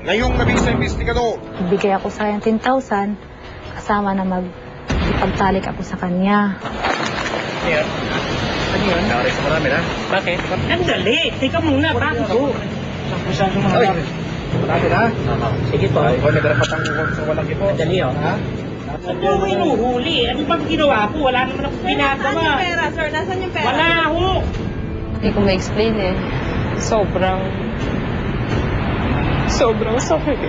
Ngayong nabisa investigador. Bigay ako sa kanya 10,000 kasama na ipagtalik ako sa kanya. Ano yun? Naris sa marami na. Bakit? Andali, teka muna, bago ko. Saan yung mga marami na? Sige po. O, nagrapat ang ukol sa walang ipo. Andali, oh. Ha? Ano mo inuhuli? Ano bang ginawa ko? Wala naman ako ginagawa. Nasaan yung pera, sir? Nasaan yung pera? Wala ho. Hindi ko ma-explain eh. Sobrang sakit.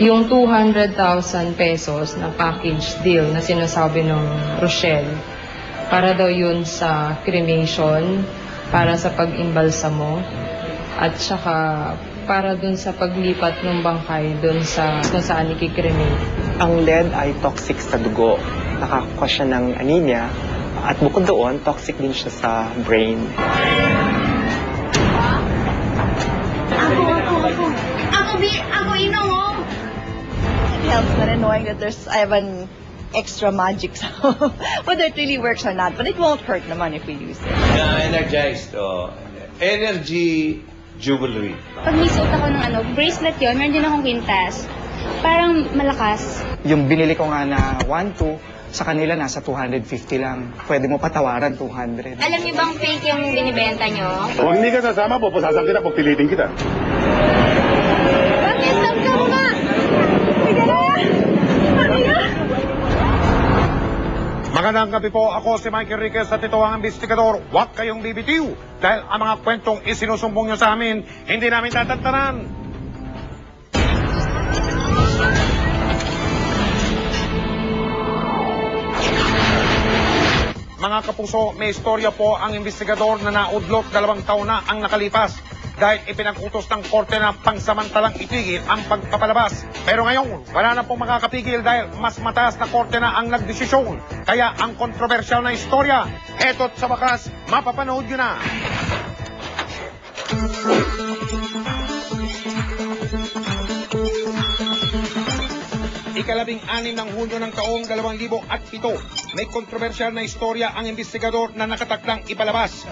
Yung 200,000 pesos na package deal na sinasabi ng Rochelle, para daw yun sa cremation, para sa pag-imbalsamo, at saka para dun sa paglipat ng bangkay dun sa kung saan ikikremate. Ang lead ay toxic sa dugo. Nakakakuha siya ng anemia. At bukod doon, toxic din siya sa brain. Ako inom. It helps na rin knowing that I have an extra magic. So, whether it really works or not, but it won't hurt naman if we use it. Energized. Energy jewelry. Pag may suot ako ng bracelet yun, meron din akong quintas. Parang malakas. Yung binili ko nga na 1-2, sa kanila nasa 250 lang. Pwede mo patawaran 200. Alam niyo bang fake yung binibenta nyo? Kung hindi ka sasama, pupusasan kita, pagpilitin kita. Bakit? Saan ka ba? Sige na! Magandang gabi po, ako si Mike Enriquez at ito ang investigador. Huwag kayong bibitiw dahil ang mga kwentong isinusumbong nyo sa amin, hindi namin tatantanan. Mga kapuso, may istorya po ang investigador na naudlot 2 taon na ang nakalipas dahil ipinag-utos ng korte na pangsamantalang itigil ang pagpapalabas. Pero ngayon, wala na pong makakapigil dahil mas mataas na korte na ang nagdesisyon. Kaya ang kontrobersyal na istorya, eto't sa wakas, mapapanood nyo na. Ikalabing-anim ng Hunyo ng taong 2007, may kontrobersyal na istorya ang investigador na nakatakdang ipalabas.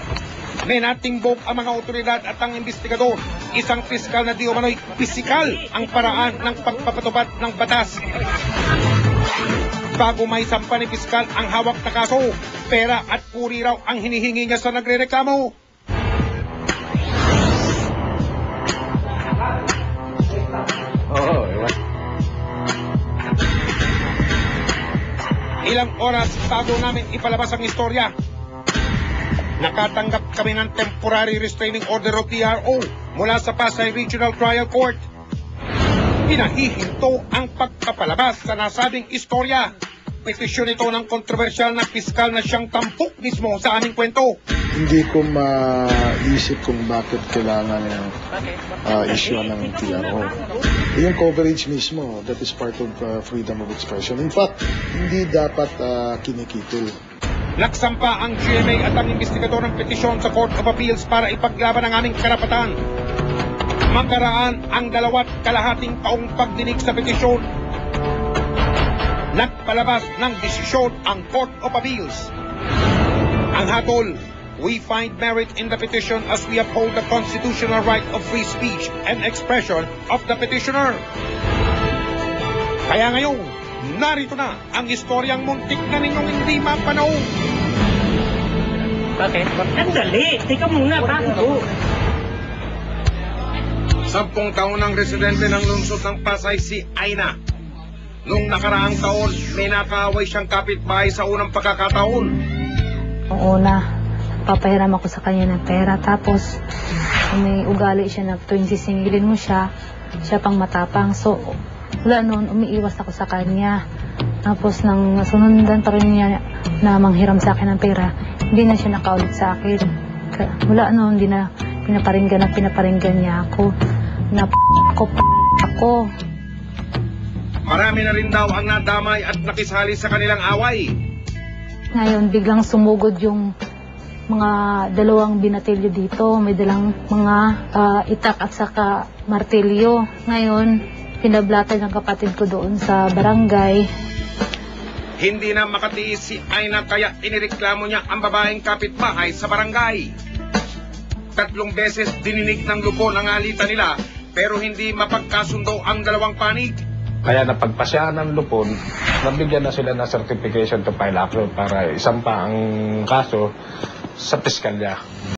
May natimbog ang mga otoridad at ang investigador. Isang piskal na di umano'y pisikal ang paraan ng pagpapatupad ng batas. Bago may sampa ni piskal ang hawak na kaso, pera at puri raw ang hinihingi niya sa nagrereklamo. Ilang oras bago namin ipalabas ang istorya, nakatanggap kami ng temporary restraining order o TRO mula sa Pasay Regional Trial Court. Pinahihinto ang pagpapalabas sa nasabing istorya. Petisyon ito ng kontrobersyal na piskal na siyang tampok mismo sa aming kwento. Hindi ko maisip kung bakit kailangan issue ng TRO. Yung coverage mismo, that is part of freedom of expression. In fact, hindi dapat kinikitol. Nagsampa ang GMA at ang investigador ng petisyon sa Court of Appeals para ipaglaban ang aming karapatan. Makaraan ang 2.5 taong pagdinig sa petisyon. Nagpalabas ng desisyon ang Court of Appeals. Ang hatol, we find merit in the petition as we uphold the constitutional right of free speech and expression of the petitioner. Kaya ngayon, narito na ang istoryang muntik na ninyong hindi mapanaw. Bakit? Andali, teka muna, bago ko. 10 taon ng residente ng lungsod ng Pasay si Aina. Nung nakaraang taon, may nakaaway siyang kapitbahay sa unang pagkakataon. Noong una, papahiram ako sa kanya ng pera. Tapos, may ugali siya na tuwing sisingilin mo siya pang matapang. So, wala noon, umiiwas ako sa kanya. Tapos, nang sunundan pa rin niya na manghiram sa akin ng pera, hindi na siya nakaulit sa akin. Wala noon, hindi na pinaparinggan niya ako. Ako. Marami na rin daw ang nadamay at nakisali sa kanilang away. Ngayon, biglang sumugod yung mga 2 binatilyo dito. May dalang mga itak at saka martilyo. Ngayon, pinablatay ng kapatid ko doon sa barangay. Hindi na makatiis si Aina kaya inireklamo niya ang babaeng kapitbahay sa barangay. Tatlong beses dininig ng Lupon ang alitan nila pero hindi mapagkasundo ang dalawang panig. Kaya napagpasyahan ng Lupon, nabigyan na sila ng certification to file action para isampa ang kaso sa piskalya.